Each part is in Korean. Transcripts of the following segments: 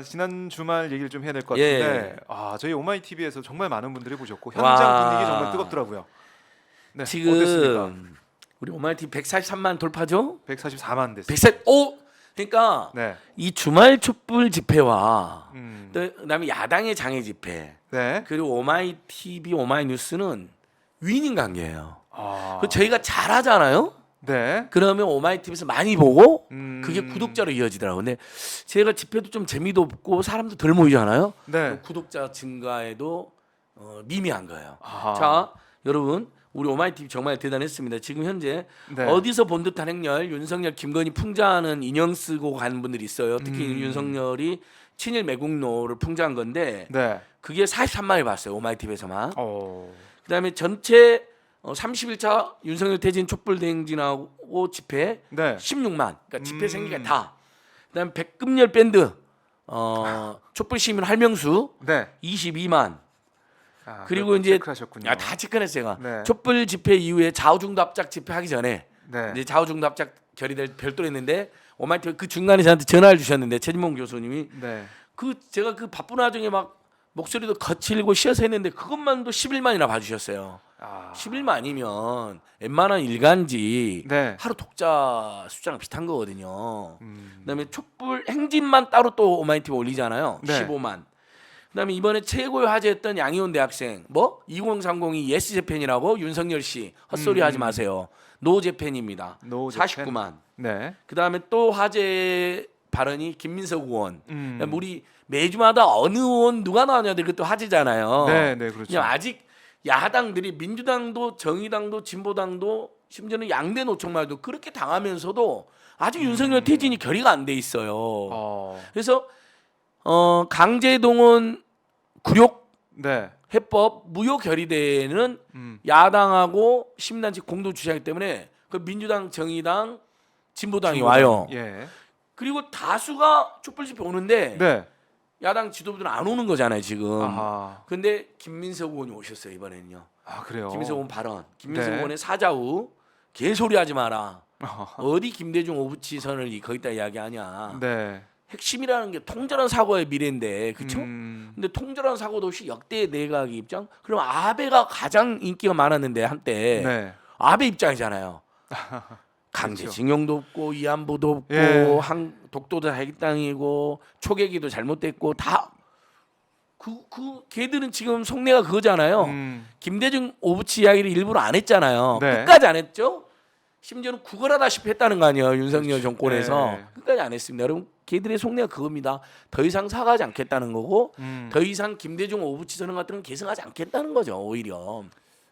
지난 주말 얘기를 좀 해야 될 것 예. 같은데 저희 오마이 TV에서 정말 많은 분들이 보셨고 와. 현장 분위기 정말 뜨겁더라고요. 네, 지금 어땠습니까? 우리 오마이티 143만 돌파죠? 144만 됐어요. 140. 그러니까 네. 이 주말 촛불 집회와 음. 또 그다음에 야당의 장애 집회 네. 그리고 오마이 TV, 오마이 뉴스는 윈인 관계예요. 아. 그 저희가 잘하잖아요. 네. 그러면 오마이 TV에서 많이 보고 그게 음. 구독자로 이어지더라고요. 근데 제가 집회도 좀 재미도 없고 사람도 덜 모이잖아요. 네. 구독자 증가에도 미미한 거예요. 아하. 자, 여러분 우리 오마이 TV 정말 대단했습니다. 지금 현재 네. 어디서 본 듯한 행렬, 윤석열, 김건희 풍자하는 인형 쓰고 가는 분들이 있어요. 특히 윤석열이 친일 매국노를 풍자한 건데 네. 그게 43만을 봤어요. 오마이 TV에서만. 어. 그다음에 전체 30일차 윤석열 퇴진 촛불 대행진하고 집회 네. 16만. 그러니까 집회 생기가 다. 그다음에 백금열 밴드 촛불 시민 할명수 네. 22만. 그리고 그것도 이제 체크하셨군요. 다 체크했어요. 제가 네. 촛불 집회 이후에 좌우중도 합작 집회 하기 전에 네. 이제 좌우중도 합작 결의될 별도로 했는데 오마이티 그 중간에 저한테 전화를 주셨는데 최진봉 교수님이 네. 제가 그 바쁜 와중에 막 목소리도 거칠고 쉬어서 했는데 그것만도 11만이나 봐주셨어요. 11만이면 웬만한 일간지 네. 하루 독자 숫자랑 비슷한 거거든요. 그다음에 촛불 행진만 따로 또 오마이티비 올리잖아요. 네. 15만. 그다음에 이번에 최고의 화제였던 양희원 대학생 2030이 예스 재팬이라고 윤석열 씨 헛소리 하지 마세요. 노 재팬입니다. 노 재팬. 49만. 네. 그다음에 또 화제 발언이 김민석 의원. 음. 우리 매주마다 어느 의원 누가 나왔냐들 그것도 화제잖아요. 네, 네, 그렇죠. 그냥 아직 야당들이 민주당도 정의당도 진보당도 심지어는 양대 노총말도 그렇게 당하면서도 아직 윤석열 퇴진이 결의가 안 돼 있어요. 그래서 강제동원 굴욕 네. 해법 무효 결의되는 음. 야당하고 시민단체 공동 주장이기 때문에 그 민주당, 정의당, 진보당이 중도당. 와요. 예. 그리고 다수가 촛불 집회 오는데 네. 야당 지도부들은 안 오는 거잖아요 지금. 아하. 근데 김민석 의원이 오셨어요 이번에는요. 그래요. 김민석 의원 발언. 김민석 네. 의원의 사자후 개소리하지 마라. 아하. 어디 김대중 오부치선을 거기다 이야기하냐. 네. 핵심이라는 게 통절한 사고의 미래인데 그렇죠? 음. 근데 통절한 사고도 없이 역대 내각의 입장? 그럼 아베가 가장 인기가 많았는데 한때 네. 아베 입장이잖아요. 강제징용도 없고 위안부도 없고 예. 독도도 자기 땅이고 초계기도 잘못됐고 다 그 걔들은 지금 속내가 그거잖아요. 김대중 오부치 이야기를 일부러 안 했잖아요. 네. 끝까지 안 했죠. 심지어는 구걸하다시피 했다는 거 아니에요. 윤석열 정권에서 네. 끝까지 안 했습니다. 여러분 걔들의 속내가 그겁니다. 더 이상 사과하지 않겠다는 거고 더 이상 김대중 오부치 선언 같은 건 계승하지 않겠다는 거죠. 오히려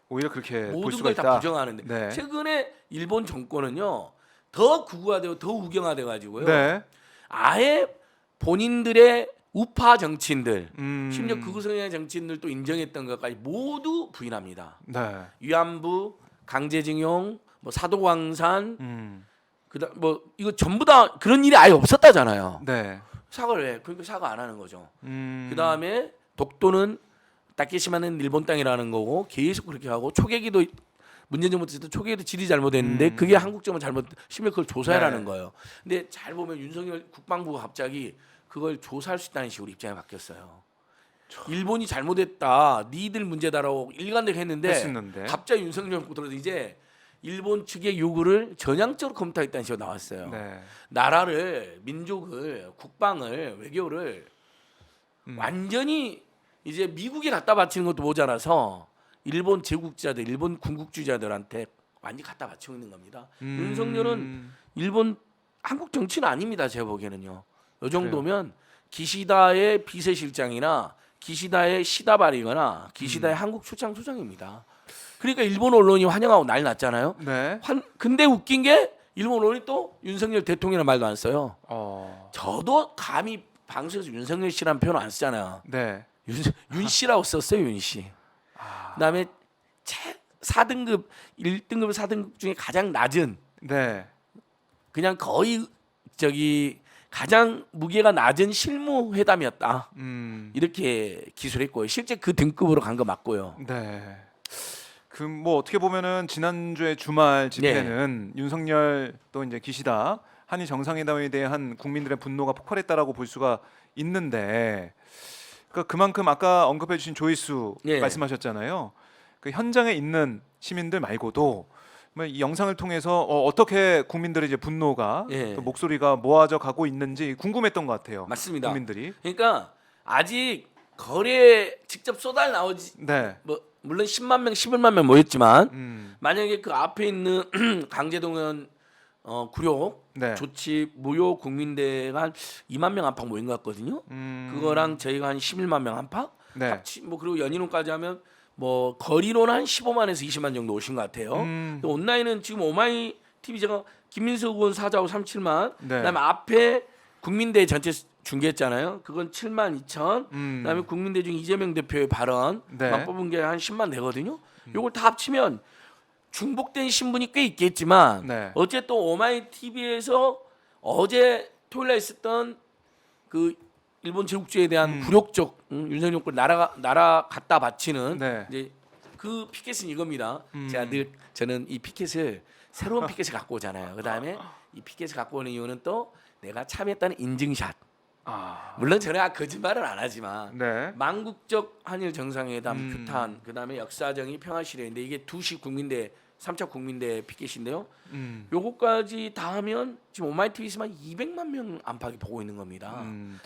그렇게 볼 모든 수가 걸 다 있다. 부정하는데 네. 최근에 일본 정권은요 더 극우화되고 더 우경화돼 가지고요. 네. 아예 본인들의 우파 정치인들 심지어 극우 성향의 정치인들도 인정했던 것까지 모두 부인합니다. 네. 위안부, 강제징용, 사도광산, 음. 이거 전부 다 그런 일이 아예 없었다잖아요. 네. 사과를 해. 그러니까 사과 안 하는 거죠. 음. 그 다음에 독도는 다케시마는 일본 땅이라는 거고 계속 그렇게 하고 초계기도 문재인 정부 때도 초계기도 질이 잘못했는데 그게 한국 정부 잘못 심지어 그걸 조사해라는 네. 거예요. 근데 잘 보면 윤석열 국방부가 갑자기 그걸 조사할 수 있다는 식으로 입장이 바뀌었어요. 일본이 잘못했다, 니들 문제다라고 일관되게 했는데 했었는데. 갑자기 윤석열 정부 들어서 이제 일본 측의 요구를 전향적으로 검토했다는 식으로 나왔어요. 네. 나라를, 민족을, 국방을, 외교를 완전히 이제 미국에 갖다 바치는 것도 모자라서 일본 제국주의자들, 일본 군국주의자들한테 완전히 갖다 바치고 있는 겁니다. 윤석열은 일본 한국 정치는 아닙니다. 제가 보기에는요. 이 정도면 기시다의 비서실장이나 기시다의 시다발이거나 기시다의 한국 출장 소장입니다. 그러니까 일본 언론이 환영하고 난리 났잖아요. 네. 근데 웃긴 게 일본 언론이 또 윤석열 대통령이라는 말도 안 써요. 저도 감히 방송에서 윤석열 씨라는 표현 안 쓰잖아요. 네. 윤 씨라고 썼어요. 윤 씨. 그다음에 4등급, 1등급, 4등급 중에 가장 낮은 네. 그냥 거의 가장 무게가 낮은 실무 회담이었다. 이렇게 기술했고요. 실제 그 등급으로 간 거 맞고요. 네. 어떻게 보면은 지난주에 주말 집회는 윤석열 또 이제 기시다 한일 정상회담에 대한 국민들의 분노가 폭발했다라고 볼 수가 있는데 그러니까 그만큼 아까 언급해 주신 조회수 예. 말씀하셨잖아요. 그 현장에 있는 시민들 말고도 뭐이 영상을 통해서 어떻게 국민들의 이제 분노가 예. 또 목소리가 모아져 가고 있는지 궁금했던 것 같아요. 맞습니다. 국민들이. 그러니까 아직 거리에 직접 쏟아 나오지 네. 뭐 물론 10만 명, 11만 명 모였지만 음. 만약에 그 앞에 있는 강제동원 구룡 네. 조치 무효 국민대가 한 2만 명 안팎 모인 것 같거든요. 그거랑 저희가 한 11만 명 안팎 네. 합치 뭐 그리고 연인원까지 하면 뭐 거리로는 한 15만에서 20만 정도 오신 것 같아요. 근데 온라인은 지금 오마이 TV 제가 김민석 의원 사자고 37만, 네. 그다음에 앞에 국민대 전체 중계했잖아요. 그건 7만 2천. 그다음에 국민대 중 이재명 대표의 발언만 네. 뽑은 게 한 10만 되거든요. 요걸 다 합치면 중복된 신분이 꽤 있겠지만 네. 어쨌든 오마이 TV에서 어제 토요일 날 있었던 그 일본 제국주의에 대한 굴욕적 윤석열 정권 나라 갖다 바치는 네. 이제 그 피켓은 이겁니다. 제가 늘 저는 이 피켓을 새로운 피켓을 갖고 오잖아요. 그다음에 이 피켓을 갖고 오는 이유는 또 내가 참여했다는 인증샷. 아. 물론 제가 거짓말은 안 하지만 네. 만국적 한일 정상회담 규탄 그다음에 역사정의 평화시대인데 이게 2시 국민대 3차 국민대 피켓인데요. 요거까지 다 하면 지금 오마이TV에서만 200만 명 안팎이 보고 있는 겁니다.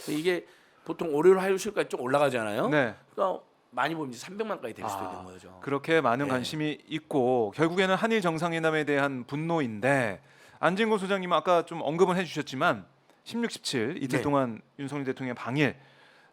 이게 보통 월요일 화요일 수요일까지 쭉 올라가잖아요. 네. 그러니까 많이 보면 이제 300만까지 될 수도 있는 거죠. 그렇게 많은 네. 관심이 있고 결국에는 한일 정상회담에 대한 분노인데 안진걸 소장님은 아까 좀 언급은 해주셨지만 16, 17 이틀 네. 동안 윤석열 대통령의 방일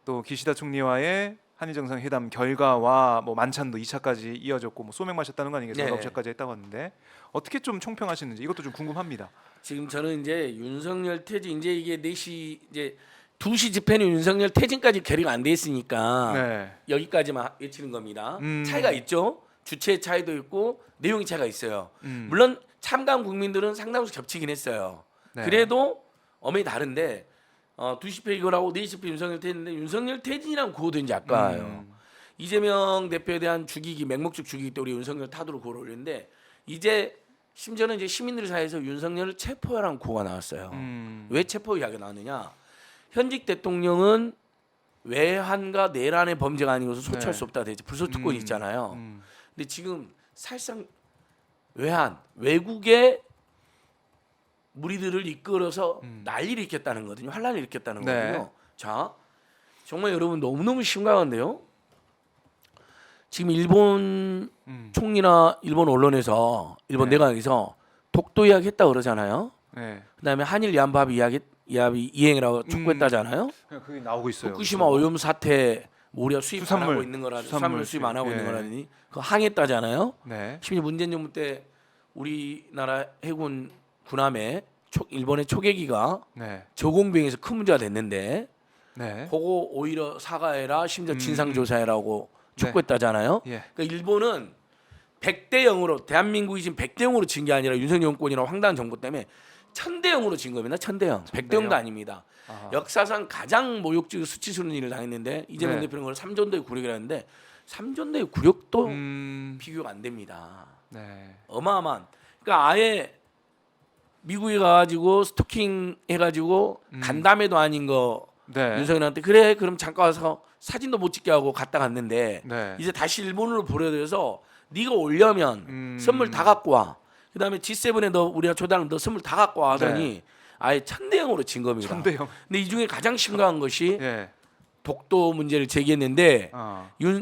또 기시다 총리와의 한일 정상회담 결과와 뭐 만찬도 2차까지 이어졌고 뭐 소맥 마셨다는 거 아니겠어요? 네. 9차까지 했다고 하는데 어떻게 좀 총평하시는지 이것도 좀 궁금합니다. 지금 저는 이제 윤석열 퇴진 이제 이게 4시 이제 2시 집회는 윤석열 퇴진까지 결의가 안 돼 있으니까 네. 여기까지만 외치는 겁니다. 차이가 있죠. 주체 차이도 있고 내용이 차이가 있어요. 음. 물론 참가한 국민들은 상당수 겹치긴 했어요. 네. 그래도 엄연히 다른데 2시 집회 이거라고 4시 집회 윤석열 퇴진인데 윤석열 퇴진이랑 구호도 이제 아까워요. 이재명 대표에 대한 죽이기 맹목적 죽이기 때 우리 윤석열 타도로 구호를 올렸는데 이제 심지어는 이제 시민들 사이에서 윤석열을 체포하라는 구호가 나왔어요. 왜 체포 이야기가 나왔느냐? 현직 대통령은 외환과 내란의 범죄가 아니고서 소추할 네. 수 없다 대체 불소특권이 있잖아요. 근데 지금 사실상 외환 외국의 무리들을 이끌어서 난리를 일으켰다는 거거든요. 환란을 일으켰다는 네. 거거든요. 자, 정말 여러분 너무너무 심각한데요. 지금 일본 총리나 일본 언론에서 일본 네. 내각에서 독도 이야기 했다 그러잖아요. 네. 그다음에 한일 위안부 이야기 이행이라고 촉구했다잖아요. 그냥 그게 나오고 있어요. 후쿠시마 오염 사태 우리가 수입 안 수산물, 하고 있는 거라든지 수산물 수산물 수입 안 하고 수입. 있는 예. 거라더니 그거 항했다잖아요. 네. 심지어 문재인 정부 때 우리나라 해군 군함에 일본의 초계기가 네. 저공비행에서 큰 문제가 됐는데 네. 그거 오히려 사과해라 심지어 진상 조사해라고 네. 촉구했다잖아요. 예. 그러니까 일본은 100대 0으로 대한민국이 지금 100대 0으로 진 게 아니라 윤석열 정권이나 황당한 정부 때문에 1000대 0으로 진 겁니다. 1000대 0. 100대 0도 아닙니다. 아하. 역사상 가장 모욕적 수치스러운 일을 당했는데 이재명 네. 대표는 그걸 3전도의 굴욕이라 했는데 3전도의 굴욕도 비교가 안 됩니다. 네. 어마어마한. 그러니까 아예 미국에 가가지고 스토킹 해가지고 간담회도 아닌 거 네. 윤석열한테 그래 그럼 잠깐 와서 사진도 못 찍게 하고 갔다 갔는데 네. 이제 다시 일본으로 보내들여서 네가 오려면 선물 다 갖고 와. 그다음에 G7에 너 우리가 초대하면 너 선물 다 갖고 와 하더니 아예 1000대 0으로 진 겁니다. 1000대 0. 근데 이 중에 가장 심각한 것이 예. 독도 문제를 제기했는데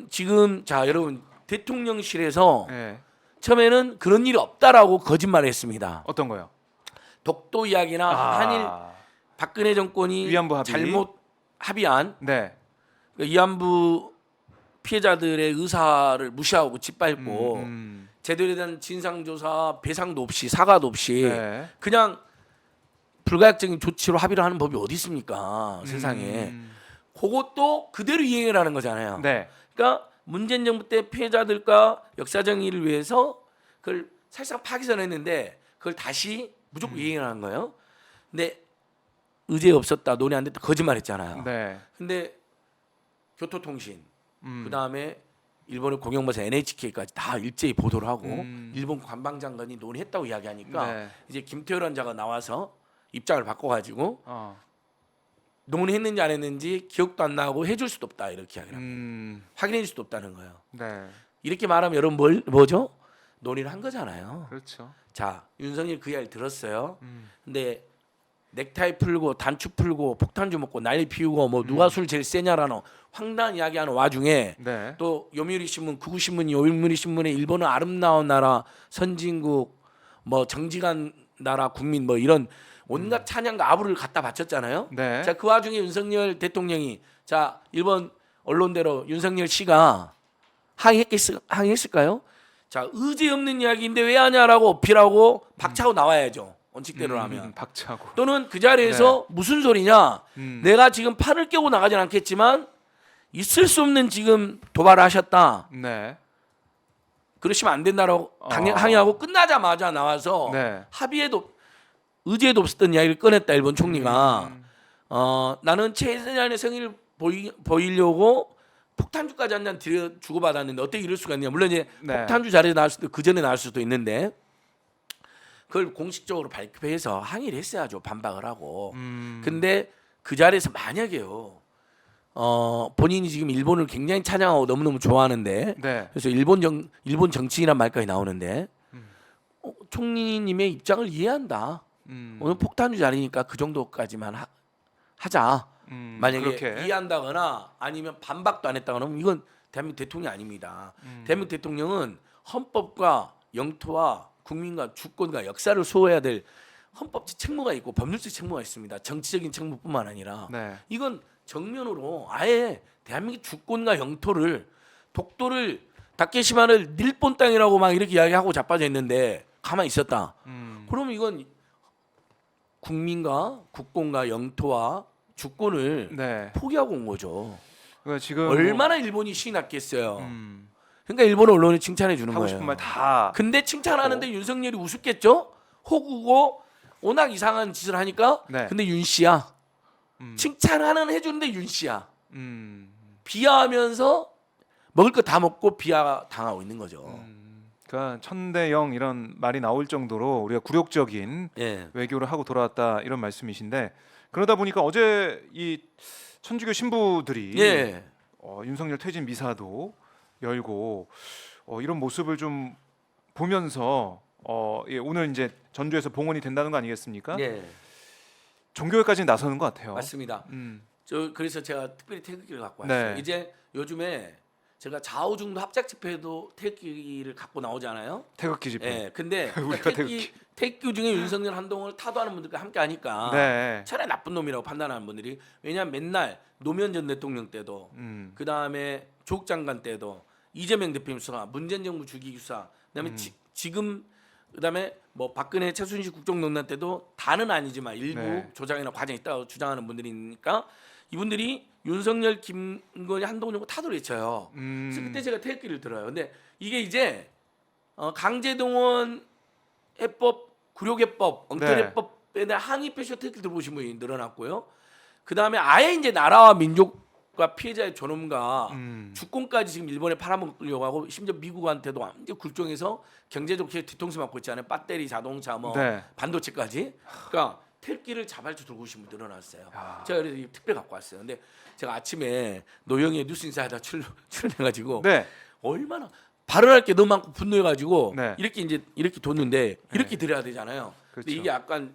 지금 자 여러분 대통령실에서 예. 처음에는 그런 일이 없다라고 거짓말했습니다. 어떤 거요? 독도 이야기나 한일 박근혜 정권이 위안부 합의. 잘못 합의한 네. 위안부 피해자들의 의사를 무시하고 짓밟고 제대로 된 진상조사 배상도 없이 사과도 없이 네. 그냥 불가역적인 조치로 합의를 하는 법이 어디 있습니까 세상에. 그것도 그대로 이행을 하는 거잖아요. 네. 그러니까 문재인 정부 때 피해자들과 역사 정의를 위해서 그걸 사실상 파기선했는데 그걸 다시 무조건 이행을 하는 거예요. 근데 의제 없었다 논의 안 됐다 거짓말했잖아요. 네. 근데 교토통신 그다음에 일본의 공영방송 NHK까지 다 일제히 보도를 하고 일본 관방장관이 논의했다고 이야기하니까 네. 이제 김태열 원자가 나와서 입장을 바꿔가지고 논의했는지 안 했는지 기억도 안 나고 해줄 수도 없다 이렇게 이야기합니다. 확인해 줄 수도 없다는 거예요. 네. 이렇게 말하면 여러분 뭐죠? 논의를 한 거잖아요. 그렇죠. 자, 윤석열 그 이야기 들었어요. 근데 넥타이 풀고 단추 풀고 폭탄주 먹고 난리 피우고 뭐 누가 술 제일 세냐라는 황당한 이야기하는 와중에 네. 또 요미우리 신문, 구구 신문이 요미우리 신문에 일본은 아름다운 나라, 선진국, 뭐 정직한 나라, 국민 뭐 이런 온갖 찬양과 아부를 갖다 바쳤잖아요. 네. 자, 그 와중에 윤석열 대통령이 자 일본 언론대로 윤석열 씨가 항의했을까요? 자, 의지 없는 이야기인데 왜 하냐라고 어필하고 박차고 나와야죠. 원칙대로라면. 박차고. 또는 그 자리에서 무슨 소리냐? 음. 내가 지금 판을 깨고 나가진 않겠지만 있을 수 없는 지금 도발을 하셨다. 네. 그러시면 안 된다라고 항의하고 끝나자마자 나와서 네. 합의에도 의지에도 없었던 이야기를 꺼냈다 일본 총리가. 나는 최선의 성의를 보이려고 폭탄주까지 한 잔 주고받았는데 어떻게 이럴 수가 있냐. 물론 이제 네. 폭탄주 자리에 나올 수도 그 전에 나올 수도 있는데 그걸 공식적으로 발표해서 항의를 했어야죠. 반박을 하고. 근데 그 자리에서 만약에요. 본인이 지금 일본을 굉장히 찬양하고 너무너무 좋아하는데 네. 그래서 일본 정치인이란 말까지 나오는데 총리님의 입장을 이해한다. 오늘 폭탄주 자리니까 그 정도까지만 하자. 만약에 그렇게. 이해한다거나 아니면 반박도 안 했다거나 그러면 이건 대한민국 대통령이 아닙니다. 대한민국 대통령은 헌법과 영토와 국민과 주권과 역사를 수호해야 될 헌법적 책무가 있고 법률적 책무가 있습니다. 정치적인 책무뿐만 아니라 네. 이건 정면으로 아예 대한민국 주권과 영토를 독도를 다케시마를 일본 땅이라고 막 이렇게 이야기하고 자빠져 있는데 가만히 있었다. 그러면 이건 국민과 국권과 영토와 주권을 네. 포기하고 온 거죠. 그러니까 지금 얼마나 일본이 신이 났겠어요. 그러니까 일본 언론이 칭찬해 주는 하고 거예요. 싶은 말 다. 근데 칭찬하는데 윤석열이 우습겠죠? 호구고 워낙 이상한 짓을 하니까. 네. 근데 윤 씨야. 칭찬하는 해주는데 윤 씨야. 음. 비하하면서 먹을 거 다 먹고 비하 당하고 있는 거죠. 그러니까 천대영 이런 말이 나올 정도로 우리가 굴욕적인 예. 외교를 하고 돌아왔다 이런 말씀이신데 그러다 보니까 어제 이 천주교 신부들이 예. 윤석열 퇴진 미사도 열고 이런 모습을 좀 보면서 예, 오늘 이제 전주에서 봉헌이 된다는 거 아니겠습니까? 예. 종교회까지 나서는 것 같아요. 맞습니다. 음. 그래서 제가 특별히 태극기를 갖고 왔어요. 네. 이제 요즘에 제가 좌우중도 합작 집회도 태극기를 갖고 나오잖아요. 태극기 집회. 예. 근데 우리가 태극기 중에 윤석열 한동훈을 타도하는 분들과 함께 하니까 네. 차라리 나쁜 놈이라고 판단하는 분들이 왜냐하면 맨날 노무현 전 대통령 때도 그 다음에 조국 장관 때도 이재명 대표님 수사, 문재인 정부 주기 수사, 그다음에 지금 그다음에 뭐 박근혜 최순실 국정농단 때도 다는 아니지만 일부 네. 조작이나 과정이 있다고 주장하는 분들이니까 이분들이 윤석열, 김건희, 한동훈 정부 타도를 외쳐요. 그래서 그때 제가 태극기를 들어요. 근데 이게 이제 강제동원 해법, 구력해법, 엉터리해법에 대한 항의 표시로 태극기 들고 오신 분이 늘어났고요. 그 다음에 아예 이제 나라와 민족과 피해자의 존엄과 주권까지 지금 일본에 팔아먹으려고 하고 심지어 미국한테도 완전 굴종해서 경제적 뒤통수 맞고 있잖아요. 배터리, 자동차, 뭐 네. 반도체까지. 그러니까 태극기를 자발적 들고 오신 분 늘어났어요. 제가 그래서 특별 갖고 왔어요. 근데 제가 아침에 노영의 뉴스인사이다 출연해가지고 네. 얼마나 발언할 게 너무 많고 분노해가지고 네. 이렇게 뒀는데 이렇게 드려야 되잖아요. 그렇죠. 근데 이게 약간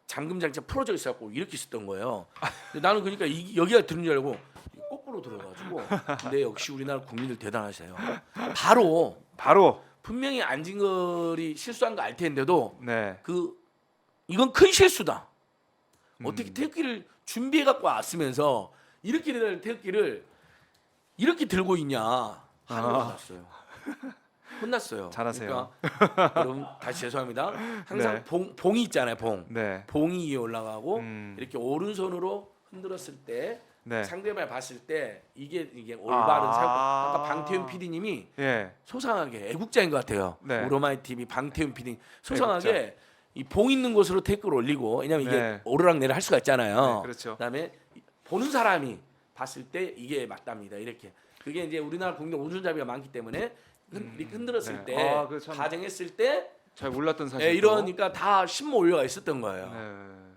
잠금 장치가 풀어져 있어갖고 이렇게 있었던 거예요. 근데 나는 그러니까 여기가 들은 줄 알고 거꾸로 들어가지고. 근데 역시 우리나라 국민들 대단하세요. 바로 분명히 안진걸이 실수한 거 알 텐데도 네. 이건 큰 실수다. 어떻게 태극기를 준비해 갖고 왔으면서 이렇게 될 태극기를 이렇게 들고 있냐. 혼났어요. 혼났어요. 잘하세요. 그러니까 여러분 다시 죄송합니다. 항상 네. 봉이 있잖아요. 네. 봉이 위에 올라가고 이렇게 오른손으로 흔들었을 때 네. 상대방을 봤을 때 이게 올바른 사고. 아까 방태훈 PD님이 예. 소상하게 애국자인 것 같아요. 네. 오로마이 TV 방태훈 PD 소상하게 이 봉 있는 곳으로 태극을 올리고 왜냐면 이게 네. 오르락내리락 할 수가 있잖아요. 네, 그렇죠. 그다음에 보는 사람이 봤을 때 이게 맞답니다. 이렇게 그게 이제 우리나라 국민 오른손잡이가 많기 때문에 이렇게 흔들었을 네. 때 그거 참 가정했을 때 잘 몰랐던 사실. 이러니까 다 신모 올려가 있었던 거예요. 네.